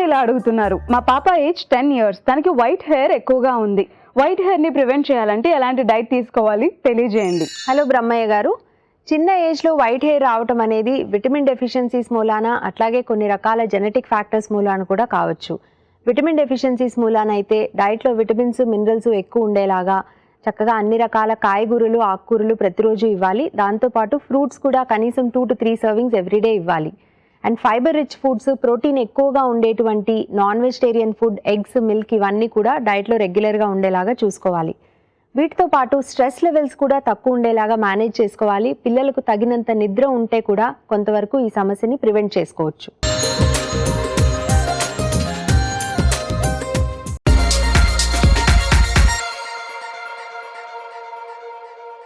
ఇలా అడుగుతున్నారు, మా పాప ఏజ్ 10 years, తనకి వైట్ హెయిర్ ఎక్కువగా ఉంది. వైట్ హెయిర్ని ప్రివెంట్ చేయాలంటే ఎలాంటి డైట్ తీసుకోవాలి తెలియజేయండి. హలో బ్రహ్మయ్య గారు, చిన్న ఏజ్లో వైట్ హెయిర్ రావటం అనేది విటమిన్ డెఫిషియన్సీస్ మూలాన, అట్లాగే కొన్ని రకాల జెనెటిక్ ఫ్యాక్టర్స్ మూలాన కూడా కావచ్చు. విటమిన్ డెఫిషియన్సీస్ మూలాన అయితే డైట్లో విటమిన్స్, మినరల్స్ ఎక్కువ ఉండేలాగా చక్కగా అన్ని రకాల కాయగూరలు, ఆకుకూరలు ప్రతిరోజు ఇవ్వాలి. దాంతోపాటు ఫ్రూట్స్ కూడా కనీసం 2 to 3 servings ఎవ్రీడే ఇవ్వాలి. And fibre rich foods, protein ఎక్కువగా ఉండేటువంటి non vegetarian food, eggs, milk ఇవన్నీ కూడా డైట్లో రెగ్యులర్గా ఉండేలాగా చూసుకోవాలి. వీటితో పాటు స్ట్రెస్ లెవెల్స్ కూడా తక్కువ ఉండేలాగా మేనేజ్ చేసుకోవాలి. పిల్లలకు తగినంత నిద్ర ఉంటే కూడా కొంతవరకు ఈ సమస్యని ప్రివెంట్ చేసుకోవచ్చు.